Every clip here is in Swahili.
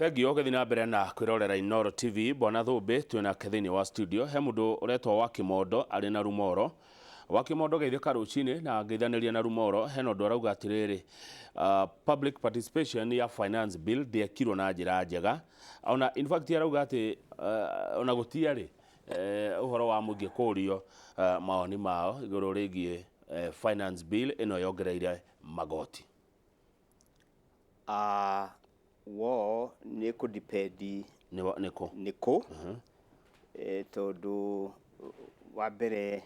Thengi ogethi na mbere na kwirorera Inoro TV bwana Thumbi twina kethini wa studio he mundu uretwa wa Kimondo ari na Rumoro wa Kimondo geithika rucini na ngeithaniria na Rumoro he no ndorauga atiriri public participation ya finance bill ndiekirwo na njira njega ona in fact arauga ati ona gutiari uhoro wa mugi kurio maoni mao iguru rigie finance bill ino yongereire magoti wo nä kå dipendi nä kå tondå wa mbere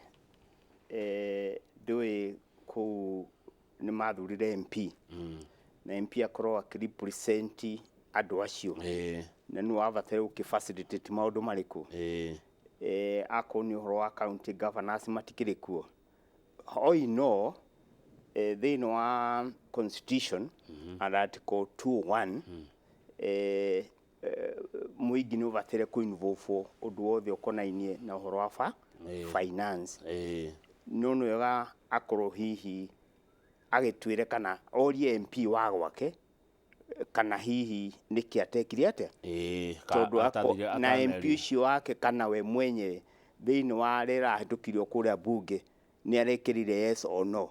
ndå kå nä mathurire MP na MP akorwo akĩrepresent andå acio na nä wabataire gå facilitate maå ndå marä kå akorwo nä å horo wa county governors matikĩrĩ kuo oino thĩinĩ wa constitution and article 201 mũingĩ nĩ ũbataire kũ involve ũndũ wothe ũkonainie na ũhoro wa finance no nĩ wega akorwo hihi agĩtwĩre kana orie MP wa gwake kana hihi nĩkĩ atekire atĩa tondũ na MP ũcio wake kana we mwenye thĩinĩ wa rĩra hĩtũkirio kũrĩa bunge ni arekirire yes or no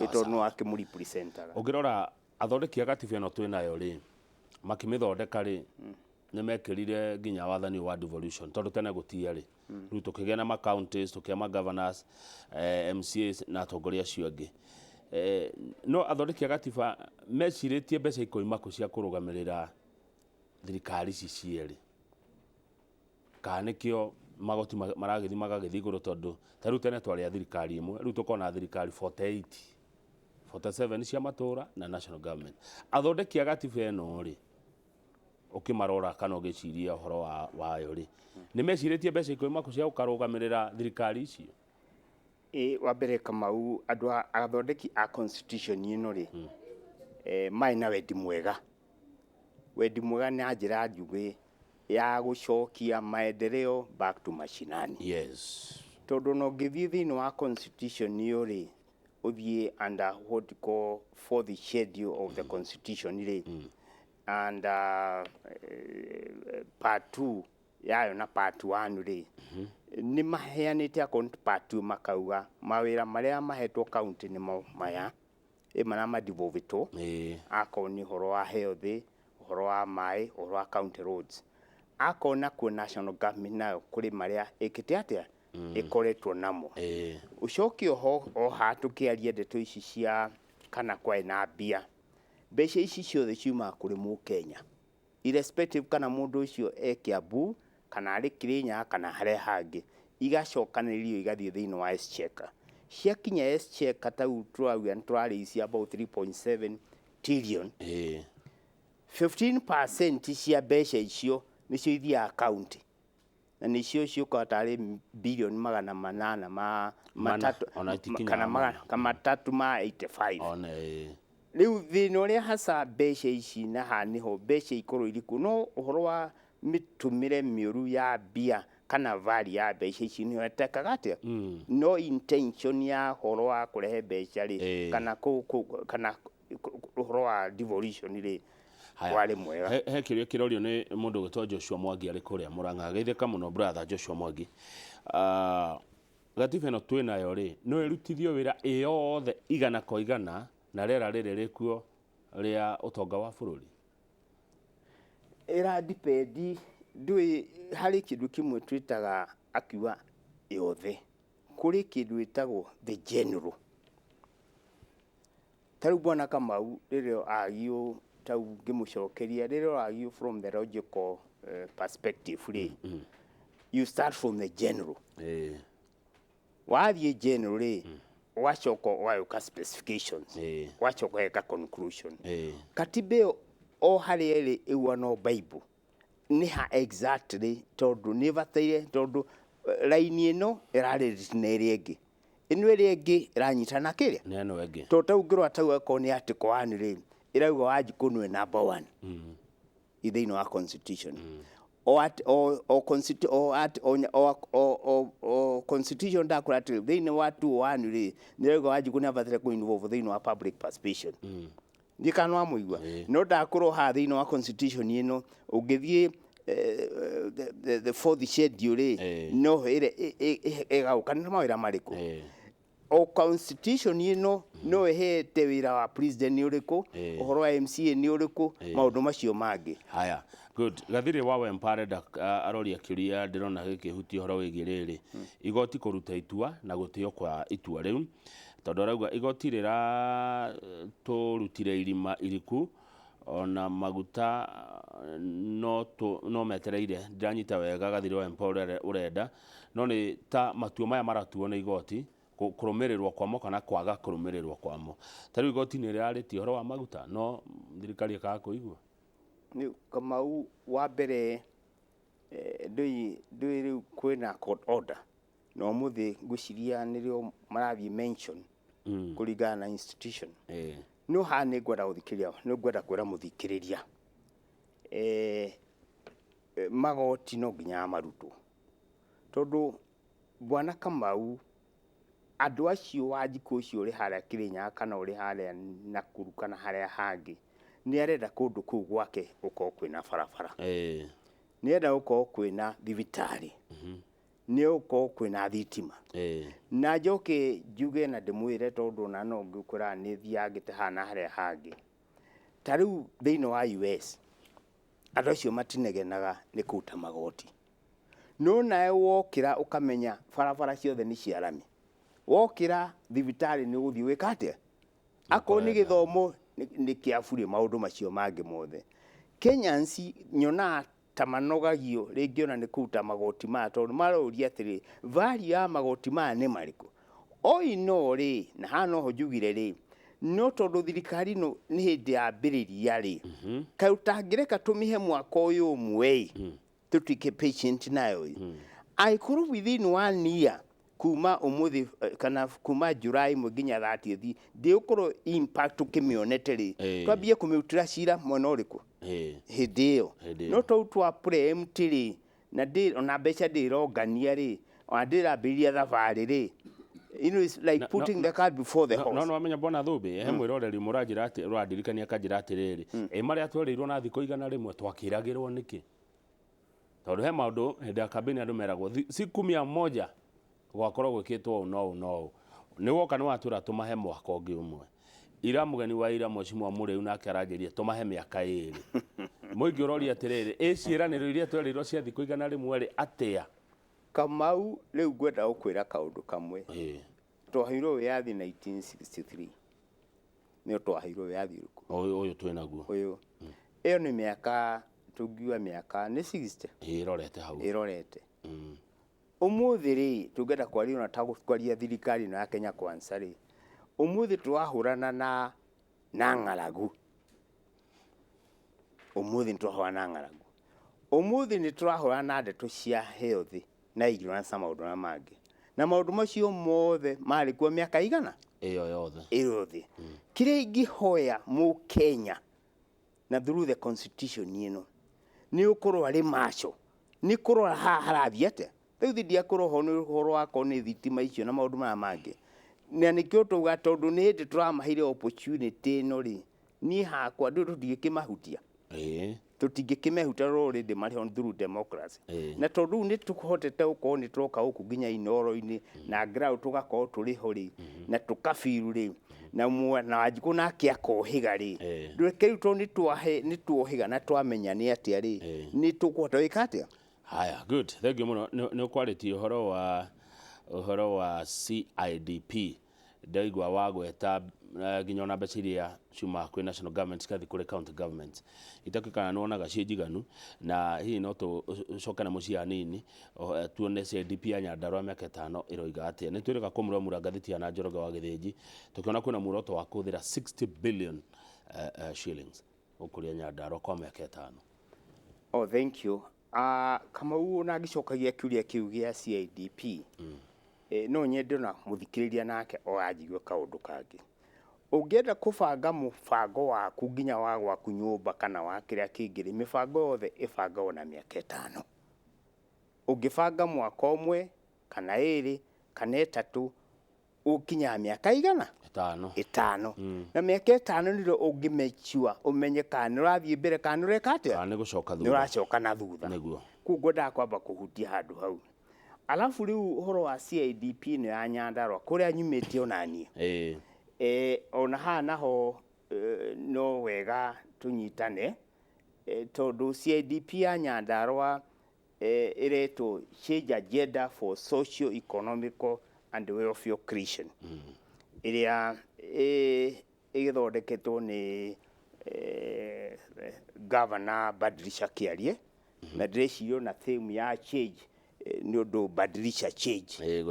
ito no akimuripresentaga ungirora athondeki a gatiba no twinayo ri makimithondeka ri ni mekirire nginya wathani wa devolution tondu tene gutia ri riu tukigena na ma counties tukiama governors MCAs na atongoria acio angi no athondeki a gatiba meciritie mbeca ikoima ku cia kurugamirira thirikari ici cieri kanikio magoti maragithi magagithi iguru tondu taru tene twari a thirikari imwe riu tukona thirikari 48 47 cia matura na national government athondeki a gatiba eno ri ukimarora kana ugiciria horo wayo ri ni meciritie mbeca ikoima ku cia ukarugamirira thirikari icio wa mbere Kamau andu athondeki a constitution ino ri mai na wendi mwega na njira njugi ya gucokia maendeleo back to mashinani yes tondu no ngithii thĩinĩ wa constitution iyo ri uthie under what we call for the schedule of the constitution ri and part 2 yayo na part 1 ri ni maheanite account part 2 makauga mawira maria mahetwo county ni maya mana madivovito akoni horo wa health horo wa mai horo wa county roads akona ku national government nayo kuri maria ikite atia ikoretwo namo ucokio ho hatukiaria ndeto ici cia kana kwa na bia mbeca ici ciothe ciuma kuri mu Kenya irrespective kana mundu ucio Kiambu kana ari Kirinya kana hare hangi igacokanĩrio igathie thĩinĩ wa exchequer ciakinya exchequer tau twari cia about 3.7 trillion 15% cia mbeca icio nicio ithia county na nicio ciuka tari bilioni 800 ma matatu kana 385 riu thina uria hasa mbeca ici na haniho mbeca ikorwo iriku no uhoro wa mitumire miuru ya bia kana vali ya mbeca ici ni wetekaga atia no intention ya horo wa kurehe mbeca ri kana uhoro wa devolution ri wale mwega he kirio kirorio ni mundu gwitwa Joshua Mwangi ari kuria Murang'a geithika muno brother Joshua Mwangi gatiba no twinayo ri no irutithio wira yothe igana kwa igana na rera riri rikuo ria utonga wa bururi era dipendi ndui hari kindu kimwe twitaga akiwa yothe kuri kindu itagwo the general taru bwana Kamau ririo agio tau ngimucokeria ririo agio from the logical perspective ri you start from the general wathie general ri wachoko wayuka specifications wachoko eka conclusion katibe o hari eri iwa no bible ni ha exactly tondu ni bataire tondu line ino irari rineri egi ino eri egi iranyitana kiria neno egi to tau ngirwa tau ako ni atiko ani ri irauga waji kunwe number 1 ithe no constitution constitution da kurati thini wa 2 ri nirauga waji kunwe abatire ku involve thini wa public participation ndikano amuigwa no ndakorwo ha thiini wa constitution ino ungithie the fourth schedule no egauka nĩ mawĩra marĩkũ o constitution ino no ehete wĩra wa president nĩ ũrĩkũ ũhoro wa MCA nĩ ũrĩkũ maũndũ macio mangĩ. Haya, good. Gathiri wawe Mpareda aroria kĩũria ndĩrona gĩkĩhutia ũhoro wĩgiĩ rĩrĩ igoti kũruta itua na gũtĩo kwa itua rĩu tondũ arauga igoti rĩratũrutire irima iriku ona maguta no metereire ndanyita wega Gathiri wa Mpareda urenda no nĩ ta matua maya maratuo nĩ igoti kũrũmĩrĩrwo kwamo kana kwaga kũrũmĩrĩrwo kwamo. Tarĩu igoti nĩ rĩarĩtie ũhoro wa maguta no thirikari ĩkaga kũigua. Nĩ Kamau wa mbere ndũĩ rĩu kwĩna court order no mũthĩ ngwĩciria nĩrĩo marathiĩ mention kũringana na institution no ha nĩ ngwenda gũthikĩrĩria nĩ ngwenda kwĩra mũthikĩrĩria magoti no nginya marutwo tondũ bwana Kamau andũ acio wa njiko cio ũrĩ harĩa Kĩrĩnyaga kana ũrĩ harĩa Nakuru kana harĩa hangĩ nĩ arenda kũndũ kũu gwake gũkorwo kwĩna barabara nĩ arenda gũkorwo kwĩna thibitarĩ nĩ gũkorwo kwĩna thitima na njoke njuge na ndĩmwĩre tondũ na no ngĩkwĩra nĩ thiangĩte hana harĩa hangĩ ta rĩu thĩinĩ wa US andũ acio matinegenaga nĩ kũruta magoti no nawe wokĩra ũkamenya barabara ciothe nĩ cia rami wokĩra thibitarĩ nĩ ũgũthiĩ wĩka atĩa akorwo nĩ gĩthomo nĩ kĩaburie maũndũ macio mangĩ mothe. Kenyans nyonaga ta manogagio rĩngĩ ona nĩ kũruta magoti maya tondũ maroria atĩrĩ value ya magoti maya nĩ marĩkũ no rĩ na hano ho njugire rĩ no tondũ thirikari no nĩ hĩndĩ yambĩrĩria rĩ kaĩ ũtangĩreka tũmihe mwaka ũyũ ũmwe tũtuĩke patient nayo angĩkorwo within 1 year kuma umuthi kana kuma July nginya 30th ndĩũkorwo impact ũkĩmĩonete rĩ twambie kũmĩrutĩra cira mwena ũrĩkũ hĩndĩ ĩyo no tondũ twa preempt rĩ na ona mbeca ndĩrongania rĩ ona ndĩrambĩrĩria thabarĩ rĩ it's like putting the cart before the horse. No amenya bwana Thumbi he mwĩroreri mũranjĩra atĩ ũrandirikania kanjĩra atĩrĩrĩ marĩa twerirwo na thikũ igana rĩmwe twakĩragĩrwo nĩkĩ tondũ he maũndũ hĩndĩ ya kambĩni andũ meragwo siku 100 gwakorwo gwĩkĩtwo no nĩ woka nĩ watwĩra tũmahe mwaka ũngĩ ũmwe ira mũgeni wa ira mwecimwa mũrĩu nake aranjĩria tũmahe mĩaka 2 mũingĩ ũroria atĩrĩrĩ ciĩranĩro iria twerirwo cia thikũ igana rĩmwe rĩ atĩa. Kamau rĩu ngwenda gũkwĩra kaũndũ kamwe twaheirwo wĩyathi 1963 nĩyo twaheirwo wĩyathi ũyũ twĩnaguo ũyũ ĩyo nĩ mĩaka tũngiuga mĩaka nĩ 60 ĩrorete hau ĩrorete umuthi rĩ tungenda kwaria na tagũkwaria thirikari na Kenya Kwanza rĩ umuthi twahũrana na ng'aragu umuthi twahũrana na ng'aragu umuthi nĩ twahũrana na ndeto cia health na ignorance na maũndũ macio mothe marĩ kuo mĩaka igana ĩyo yothe kĩrĩa ingĩhoya Kenya na through the constitution ĩno nĩ ũkorwo arĩ macho nĩ kũrora harathiĩ atĩa rĩu ndiakorwo ho nĩ ũhoro wakwa nĩ thitima icio na maũndũ maya mangĩ na nĩkĩo tũga tondũ nĩ hĩndĩ tũramahire opportunity ĩno rĩ niĩ hakwa tũtingĩkĩmahutia tũtingĩkĩmehutia already marĩ on through democracy na tondũ nĩ tũhotete gũkorwo nĩ tũroka gũkũ nginya inoro-inĩ na ground tũgakorwo tũrĩ ho rĩ na tũkabiru rĩ na wanjikũ nake akohiga rĩ ndũreke rĩu tondũ nĩ tuohiga na twamenya nĩ atĩa rĩ nĩ tũkũhota gwĩka atĩa. Haya, good. Thank you muno. Nĩ quality ũhoro wa CIDP ndaigua wagweta nginya ona mbeca iria ciuma kwĩ national government kathi kũrĩ county government itakĩkana nĩwonaga ciĩ njiganu na hihi no tũcoke na mũciĩ hanini tuone CIDP ya Nyandarua mĩaka 5 ĩroiga atĩa nĩ twĩrĩga kũmũramura ngathĩti ya Njoroge wa Gĩthĩnji tũkĩona kwĩna muoroto wa kũhũthĩra 60 billion shillings ũkũria Nyandarua kwa mĩaka 5. Thank you. Kamau na gicokagia kiuria kiu gĩa CIDP no nyende na muthikĩrĩria nake anjigwe kaũndũ kangĩ ũngĩenda kũbanga mũbango waku nginya wa gwaku nyũmba kana wa kĩrĩa kĩngĩ mĩbango yothe ĩbangagwo na mĩaka 5 ũngĩbanga mwaka ũmwe kana 2 kana 3 ukinya miaka igana 5 na miaka 5 nilo ungimechua umenye kana urathie mbere kana ureka atia kana gucoka thutha nuracoka na thutha niguo kugo ndakwamba kuhutia handu hau alafu riu horo wa CIDP ni ya Nyandarua kuria nyumite onani ona hana ho no wega tunyitane tondu CIDP ya Nyandarua ireto change agenda for socio-economical and welfare creation iria igithondeketwo ni governor Badilisha Kiarie na ndĩreciria na theme ya change ni undu Badilisha change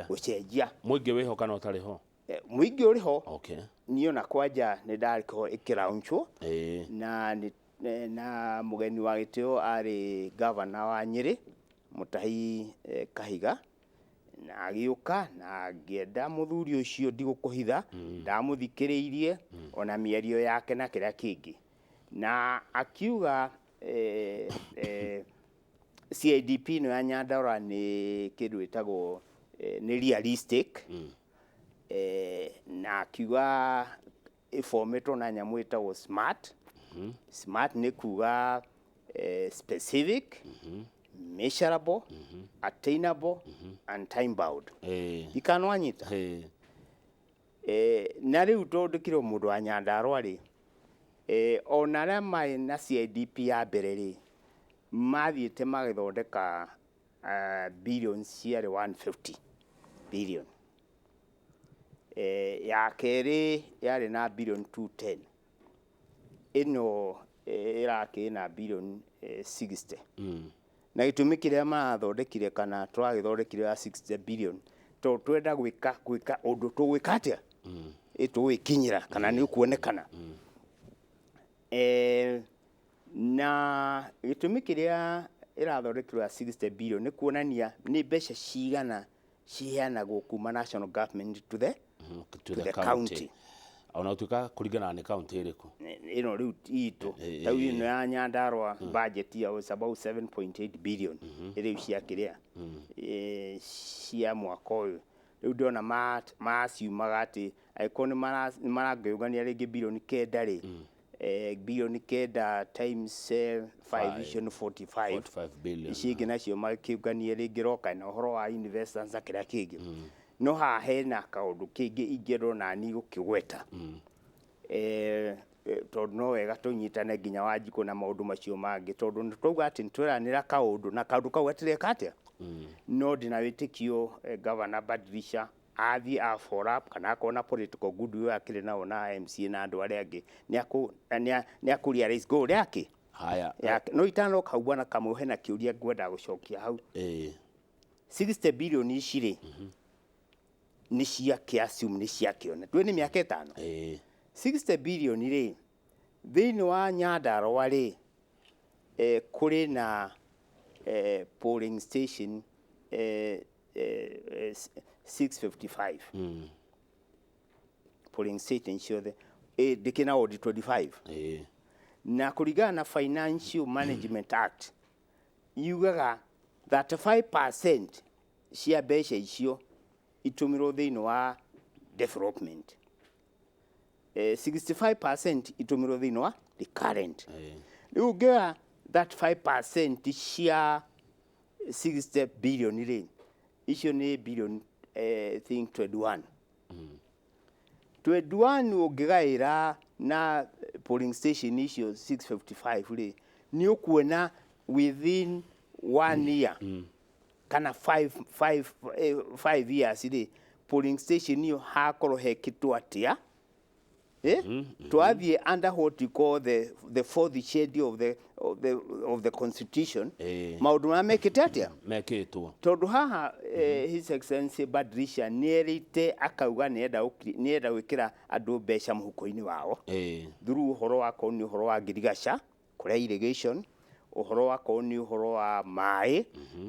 gucenjia muingi wiho kana utari ho muingi uri ho okay niyo na kwanja ni ndariko ikiraunchwo na mugeni wa gitio ari governor wa Nyeri Mutahi Kahiga na agiuka na ngienda muthuri ucio ndigukuhitha ndamuthikiriirie ona mierio yake na kiria kingi na akiuga CIDP no ya Nyandarua ni kindu itagwo ni realistic na akiuga iformato na nyamu itagwo smart smart ni kuga specific measurable attainable and time bound ikanwanyita na riu tondikiro mundu wa Nyandarua ri ona ra mai na CIDP ya mbere ri mathiite magithondeka billions cia 150 billion ya keri yari na billion 210 ino iraki na billion 60 na gitumi kiria marathondekire kana twagithondekire ya 60 billion to twenda gwika undu tugwika atia itugwikinyira kana ni kuonekana na gitumi kiria irathondekirwo ya 60 billion ni kuonania ni mbeca cigana ciheanagwo kuma national government to the county ona utuka kuringana ni county iriku ino riu itu tau ino ya Nyandarua budget ya was about 7.8 billion iriu cia kiria cia mwaka uyu riu ndona maciumaga ati aikoni marangeyugania ringi billion 9 ri billion 9 times 5 vision 45 billion icingi nacio makiugania ringi roka na horo wa investors akiria kingi no ha hena kaundu kingi ingero na ni gukigweta tondu no wega tunyitane nginya Wanjiku na maundu macio mangi tondu nitwauga ati ntwiranira kaundu na kaundu kau atireka atia no ndina witikio governor Badilisha athi a follow up kana akona political goodwill akiri nao na MCA na andu aria angi ni akuria raise goal yake haya no itano kaubwa na kamuhe na kiuria ngwenda gucokia hau 60 billion iciri ni cia kiasum ni cia kiona twe ni miaka 5 60 billion ri thini wa Nyandarua ri kuri na polling station 655 polling station ciothe dikina ward 25 na kuringana na Financial Management Act yugaga 35% cia mbeca icio itumirwo thini wa development 65% itumirwo thini wa the current riu ngea 35% cia 60 billion ri icio ni billion think 21 ungigaira na polling station icio 655 ri ni ukuona within 1 year kana 5 years ri polling station iyo hakorwo hekitwo atia twathie under what you call the fourth schedule of the constitution maundu mamekite atia mekitwo tondu haha his excellency Badilisha nierite akauga nienda gwikira andu mbeca muhuko-ini wao through uhoro wa koni uhoro wa ngirigaca kuria irrigation uhoro wa koni uhoro wa mai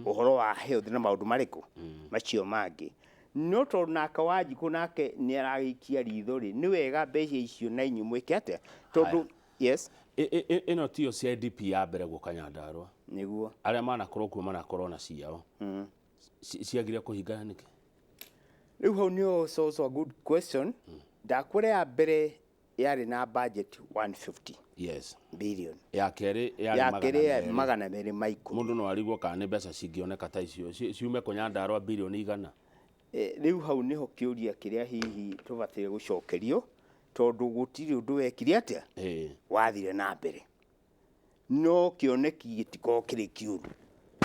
uhoro wa health na maundu mariku macio mangi no to naka Wanjiku nake ni aragikia ritho ri ni wega mbeca icio na inyu mwike atia tondu yes ino tio CIDP ya mbere guka Nyandarua niguo aria manakorwo kuo manakorwo na ciao ciagire kuhingana niki Riu hau ni also a good question. Ndakwire ya mbere yari na budget 150 yes billion. ya keri yari magana meri maiko. Mundu no arigwo kana ni mbeca cingioneka ta icio ciume kunyandarwa bilioni igana. Riu hau niho kiuria kiria hihi tubatire gucokerio tondu gutiri undu wekire atia wathire na mbere no kioneki gitiko kiri kiuru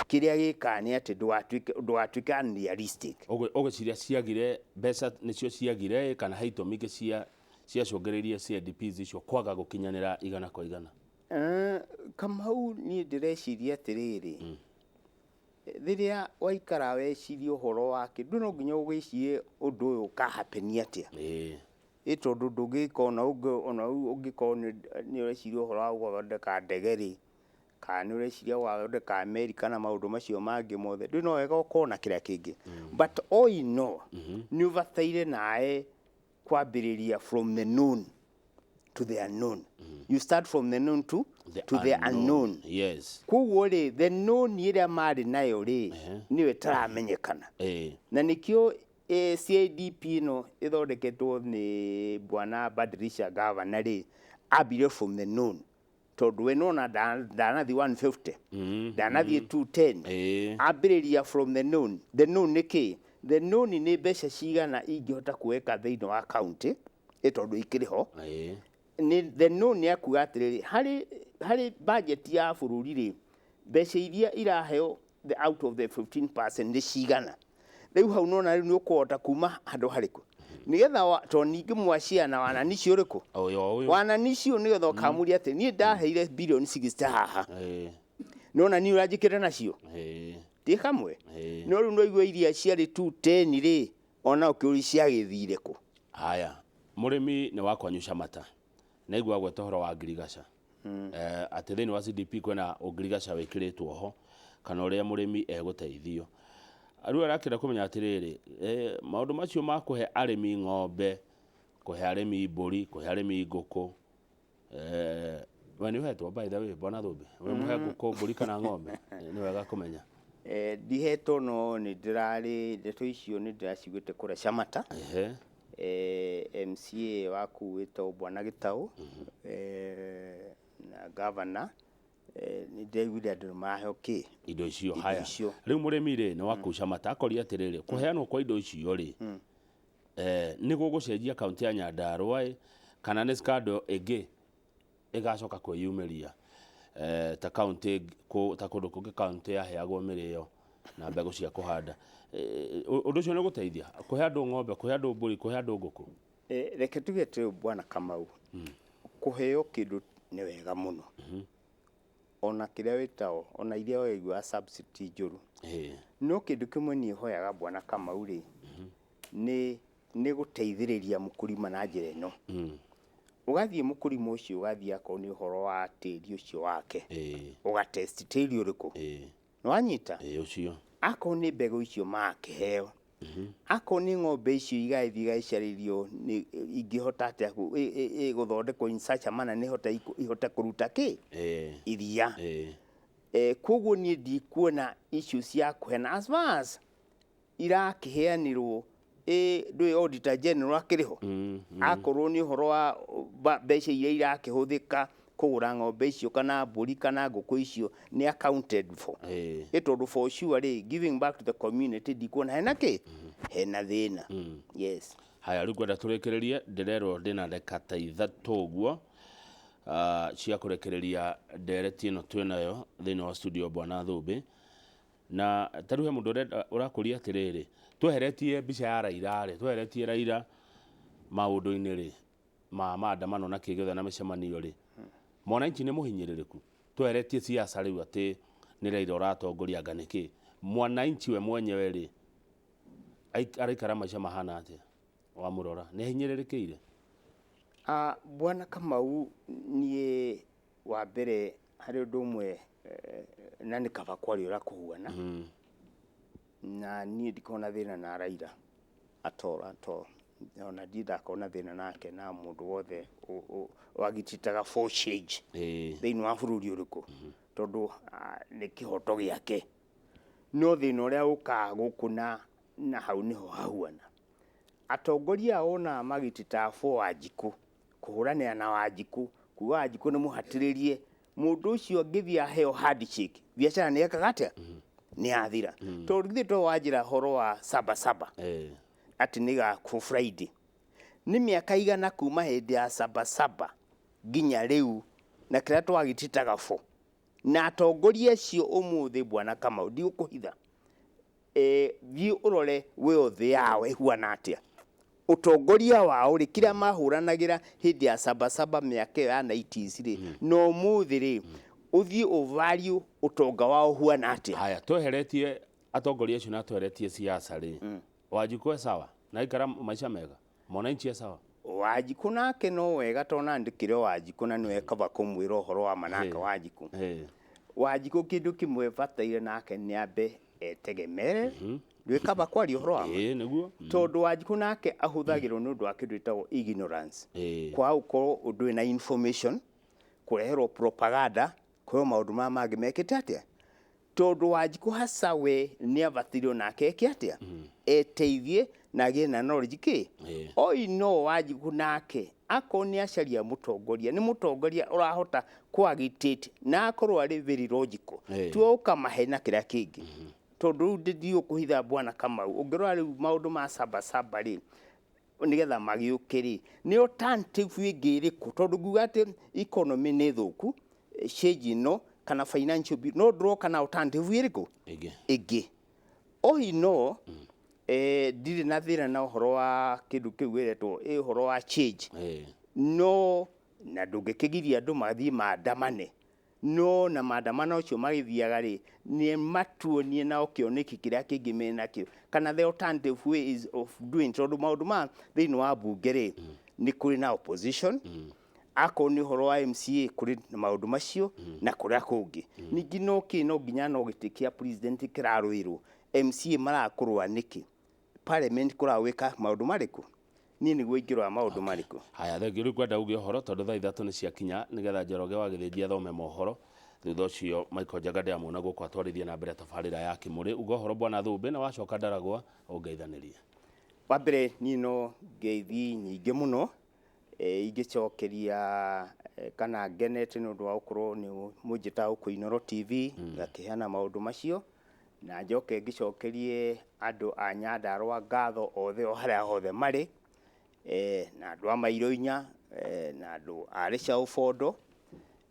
kiria gikani ati ndwatuike unrealistic. Ugiciria ciagire mbeca nicio ciagire kana haito mingi ciacungiririe CDPs icio kwaga gukinyanira igana kwa igana. Kamau ni ndireciria atiriri thiria waikara weciria uhoro wake nduno nginya ugicirie undu uyu ukahapenia atia tondu ndungikona ona ungikona ni ureciria uhoro wa guthondeka ndegeri kana ni ureciria guthondeka America na maundu macio mangi mothe nduno wega ukona kiria kingi but all you know ni ubataire nae kwambiriria from the known to the unknown. You start from the known to the unknown. Yes. Kuguo ri the known iria mari nayo ri niwe taramenyekana. Na nikio CDP no ithondeketwo ni bwana Badirisha governor ri abire from the known. Tondu we nona ndanathi 150 ndanathi 210 ambiriria from the known. The known ni ki? The known ni mbeca cigana ingihota kuweka thiini wa account tondu ikiriho. Ni the known ni akuga atiriri hari budget ya bururi ri mbeca iria iraheo the out of the 15% ni cigana. Riu hau nona ni ukuhota kuma handu hariku nigetha to ningi mwaciana wana nicio riku wana nicio nigetha ukamuri ati ni ndaheire billion 60 haha nona ni urajikire nacio ti kamwe no riu no igwe iria ciari 210 ri ona ukiuri cia githire ku. Haya murimi ni wakwanyusha mata na igwa gwe tohoro wa ngirigaca ati thiini wa CDP kwena ungirigaca wikiritwo ho kana uria murimi eguteithio. Riu arakira kumenya atiriri maundu macio ma kuhe arimi ng'ombe kuhe arimi mburi kuhe arimi nguku wani hetwo by the way bwana Thumbi we muhe nguku mburi kana ng'ombe ni wega kumenya ndiheto no ni ndirari ndeto icio ni ndiracigwite kure Camata MCA wakuwitwo bwana Gitau na governor ni ndaiguire andu maheo ki indo icio. Haya riu murimi ri ni wakuca mata akori atiriri kuheanwo kwa indo icio ri ni gugucenjia kaunti ya Nyandarua kana ni skado ege igacoka kwiyumiria ta kaunti ta kundu kungi kaunti ya heagwo mirio na mbegu cia kuhanda undu ucio ni guteithia kuhe andu ng'ombe kuhe andu mburi kuhe andu nguku. Reke tugete bwana Kamau kuheo kindu ni wega muno ona kiria witao ona iria waigua subsidy njuru no kindu kimwe ni hoyaga bwana Kamau ri ni guteithiriria mukurima na njira ino ugathie mukurima ucio ugathie ako ni uhoro wa tiri ucio wake ugatest tiri uriku no anyita ucio ako ni mbegu icio makiheo ako ni ng'ombe icio igaicaririo ni ingihota atia guthondekwo in such a manner ni ihota kuruta ki iria kuguo ni ndikuona issue cia kuhena as far as irakiheanirwo ndui auditor general akiriho akorwo ni uhoro wa mbeca iria irakihuthika kugura ng'ombe icio kana mburi kana nguku icio ni accounted for tondu for sure ri giving back to the community ndikuona hena ki hena thina. Yes. Haya riu gwenda turekererie ndirerwo ndina ndeka ta ithatu uguo cia kurekereria ndereti ino twinayo thiini wa studio bwana Thumbi na taruhe mundu urakuria atiriri tweheretie mbica ya Raila ri tweheretie Raila maundu-ini ri ma maandamano na kigothe na micemanio ri mwananchi ni muhinyiririku tweheretie siasa riu ati ni Raila uratongoria nganiki mwananchi we mwenyewe ri araikara maisha mahana atia wa murora ni hinyiririkire. Bwana Kamau nie wa mbere hari undu umwe na ni kaba kwari ura kuhuana na nie ndikona thina na Raila ato ona ndakona thina nake na mundu wothe wagititaga for change thiini wa bururi uriku tondu ni kihoto giake no thina uria uka gukuna na hau niho hahuana atongoria ona magitita fo Wanjikũ kuhuranira na Wanjikũ kuga Wanjikũ nĩ mũhatĩrĩrie mũndũ ũcio ngĩthia heo handshake biacara nĩ ekaga atĩa nĩ athira tondũ githĩ to wanjira horo wa Sabasaba ati nĩ ga Friday nĩ mĩaka igana kuma hĩndĩ ya Sabasaba nginya rĩu na kĩrĩa twagititaga fo na atongoria acio ũmũthĩ bwana Kamau ndigũkũhitha thiĩ ũrore wĩothe yao ĩhuana atĩa utongoria wao rĩ kĩrĩa mahũranagĩra hĩndĩ ya Sabasaba mĩaka ya 90s rĩ no mũthĩ rĩ uthii value utonga wao huana atĩa haya tweheretie atongoria acio na tweheretie siasa rĩ Wanjikũ sawa na ikara maisha mega mwananchi sawa Wanjikũ nake no wega tona ndikire Wanjikũ na nĩwe kaba kũmwĩra ũhoro wa manaka Wanjikũ Wanjikũ kĩndũ kĩmwe bataire nake nĩ ambe etegemere ndwĩkaba kwaria ũhoro wa nĩguo tondũ Wanjikũ nake ahũthagĩrwo nĩ ũndũ wa kĩndũ gĩtagwo ignorance kwa ũkorwo ũndũ na information kũreherwo propaganda kwa maũndũ mangĩ mekĩte atĩa tondũ Wanjikũ hasa we nĩ abatirio nake eke atĩa eteithie na gĩe na knowledge kĩ oi no Wanjikũ nake ako nĩ acaria mũtongoria nĩ mũtongoria ũrahota coagitate na akorwo arĩ very logical tuoka mahena kĩrĩa kĩngĩ tondũ ndio kuhitha bwana Kamau ũngĩrora rĩu maũndũ ma Sabasaba rĩ nigetha magĩũkĩrĩ nĩ alternative ĩngĩrĩkũ tondũ nguga atĩ economy nĩ thũku change no kana financial bill no draw kana alternative ĩrĩkũ ĩngĩ oi no ndirĩ na thĩna na ũhoro wa kĩndũ kĩu wĩretwo ũhoro wa change no na ndũngĩkĩgiria andũ mathiĩ maandamane no na maandamano ũcio magĩthiaga rĩ nĩ matuonie na okĩoneki kĩrĩa kĩngĩ mena kĩo kana the alternative ways of doing tondũ maũndũ ma thĩinĩ wa bunge rĩ nĩ kũrĩ na opposition ako nĩ ũhoro wa MCA kũrĩ maũndũ macio na kũrĩa kũngĩ ningĩ no nginya no gĩtĩkia president kĩrarũĩrwo MCA marakũrũa nĩkĩ parliament kũrawĩka maũndũ marĩkũ niĩ nĩguo ingĩrora maũndũ marĩkũ haya thengiũ rĩu kwenda uge ũhoro tondũ thaa ithatũ nĩ ciakinya nĩgetha Njoroge wa Gĩthĩnji athome mohoro thutha ũcio Michael Njaga ndĩamwona gũkũ atwarithie na mbere tabarĩra ya Kĩmũrĩ uga ũhoro bwana Thũmbĩ na wacoka Ndaragwa ũngeithanĩrie wa mbere niĩ no ngeithi nyingĩ mũno ingĩcokeria kana ngenete nĩ ũndũ wa gũkorwo nĩ mũnjĩta gũkũ Inooro TV ngakĩheana maũndũ macio na njoke ngĩcokerie andũ a Nyandarũa ngatho othe o harĩa hothe marĩ na andũ a Mairũ-inya na andũ a Rĩcaũ Bondo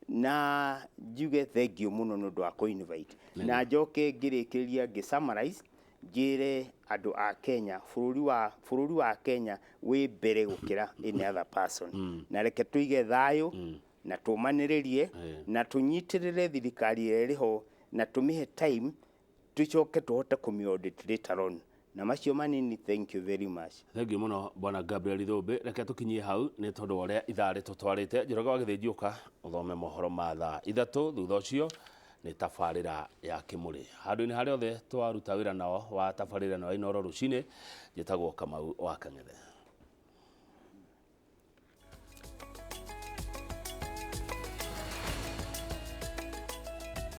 na njuge thengiũ mũno nĩ ũndũ wa kũ-invite na njoke ngĩrĩkĩrĩria ngĩ-summarize njĩre andũ a Kenya bũrũri wa Kenya wĩ mbere gũkĩra any other person na reke tũige thayũ na tũmanĩrĩrie na tũnyitĩrĩre thirikari ĩrĩa ĩrĩho na tũmĩhe time tucoke tuhote kũmĩaudit later on na macio manini thank you very much thank you muno bwana Gabriel Thũmbĩ reke tũkinyie hau nĩ tondũ ũrĩa ithaa rĩtũtwarĩte Njoroge wa Gĩthĩnji ũka ũthome mohoro ma thaa ithatũ thutha ũcio nĩ tabarĩra ya Kĩmũrĩ handũ-inĩ harĩa othe twaruta wĩra nao wa tabarĩra na Inooro rũcinĩ njĩtagwo Kamau wa Kang'ethe.